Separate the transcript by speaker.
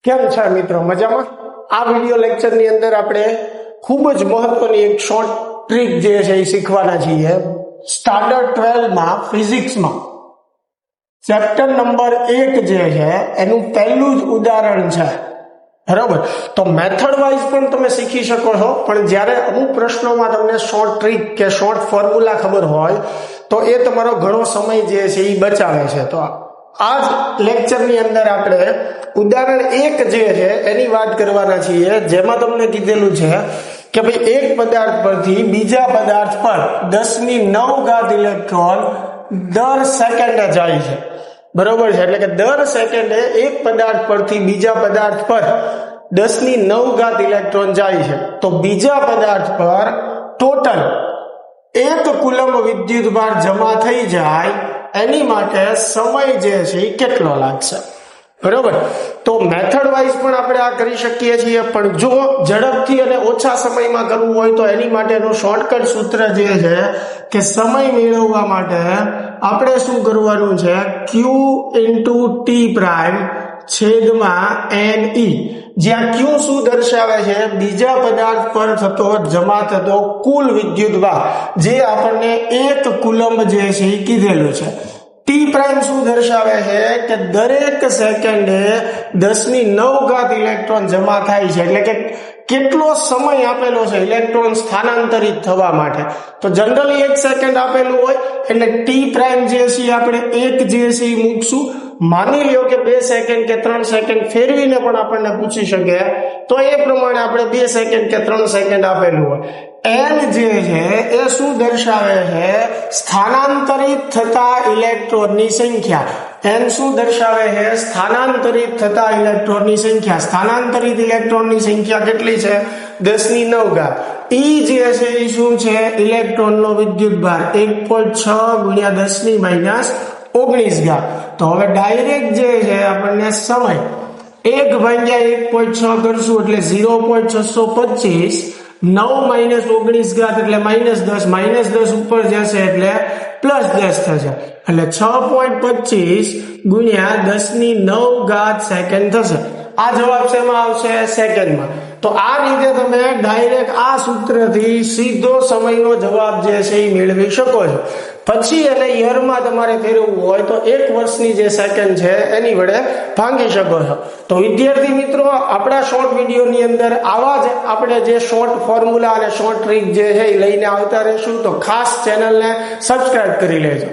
Speaker 1: કેમ છે મિત્રો? મજામાં? આ વિડિયો લેક્ચર ની અંદર આપણે ખૂબ જ મહત્વની એક શોર્ટ ટ્રીક જે છે એ શીખવાના છીએ. સ્ટાન્ડર્ડ 12 માં ફિઝિક્સમાં ચેપ્ટર નંબર 1 જે છે એનું પહેલું જ ઉદાહરણ છે. બરાબર, તો મેથડ વાઇઝ પણ તમે શીખી શકો છો, પણ જ્યારે અમુક પ્રશ્નોમાં તમને શોર્ટ ટ્રીક કે શોર્ટ ફોર્મ્યુલા ખબર હોય તો એ તમારો ઘણો સમય જે છે એ બચાવે છે. તો આ જ લેક્ચરની અંદર આપણે ઉદાહરણ 1 જે છે એની વાત કરવાના છીએ, જેમાં તમને કીધેલું છે કે ભાઈ એક પદાર્થ પરથી બીજા પદાર્થ પર 10⁹ ઇલેક્ટ્રોન દર સેકન્ડે જાય છે. બરોબર છે, એટલે કે દર સેકન્ડે એક પદાર્થ પરથી બીજા પદાર્થ પર 10⁹ ઇલેક્ટ્રોન જાય છે. તો બીજા પદાર્થ પર ટોટલ 1 કુલમ્બ વિદ્યુતભાર જમા થઈ જાય એની માટે સમય જે છે એ કેટલો લાગશે? બરોબર, તો મેથડ વાઇઝ પણ આપણે આ કરી શકીએ છીએ, પણ જો ઝડપથી અને ઓછા સમયમાં કરવું હોય તો એની માટેનું શોર્ટકટ સૂત્ર જે છે કે સમય મેળવવા માટે આપણે શું કરવાનું છે, Q × T પ્રાઇમ છેદમાં NE, જ્યાં Q શું દર્શાવે છે, બીજા પદાર્થ પર થતો જમા થતો કુલ વિદ્યુતભાર, જે આપણને 1 કુલમ્બ જે છે એ કીધેલું છે. T પ્રાઇમ શું દર્શાવે છે કે દરેક સેકન્ડે 10⁹ ઇલેક્ટ્રોન જમા થાય છે, એટલે કે કેટલો સમય આપેલો છે ઇલેક્ટ્રોન સ્થાનાંતરિત થવા માટે. તો જનરલી 1 સેકન્ડ આપેલું હોય એટલે T પ્રાઇમ જે છે આપણે 1 જે છે એ મૂકશું. માની લ્યો કે 2 સેકન્ડ કે 3 સેકન્ડ ફેરવીને પણ આપણને પૂછી શકે તો એ પ્રમાણે આપણે 2 સેકન્ડ કે 3 સેકન્ડ આપેલું હોય. N જે છે એ શું દર્શાવે છે, સ્થાનાંતરિત થતા ઇલેક્ટ્રોનની સંખ્યા. N શું દર્શાવે છે, સ્થાનાંતરિત થતા ઇલેક્ટ્રોનની સંખ્યા. સ્થાનાંતરિત ઇલેક્ટ્રોનની સંખ્યા કેટલી છે, 10⁹. E જે છે એ શું છે, ઇલેક્ટ્રોનનો વિદ્યુતભાર 1.6 × 10⁻⁹. તો હવે ડાયરેક્ટ જે છે આપણને સમય 1/1.6 કરશું એટલે 0.625, 9 - 19 એટલે -10, -10 ઉપર જશે એટલે +10 થશે, એટલે 6.25 × 10⁹ સેકન્ડ થશે. આ જવાબ શેમાં આવશે, સેકન્ડમાં. તો આ રીતે તમે ડાયરેક્ટ આ સૂત્રથી સીધો સમયનો જવાબ જે છે એ મેળવી શકો છો. પછી એને યરમાં તમારે ફેરવવું હોય તો 1 વર્ષની જે સેકન્ડ છે એની વડે ભાંગી શકો છો. તો વિદ્યાર્થી મિત્રો, આપણા શોર્ટ વિડીયોની અંદર આવા જ આપણે જે શોર્ટ ફોર્મ્યુલા અને શોર્ટ ટ્રીક જે છે એ લઈને આવતા રહીશું, તો ખાસ ચેનલને સબસ્ક્રાઇબ કરી લેજો.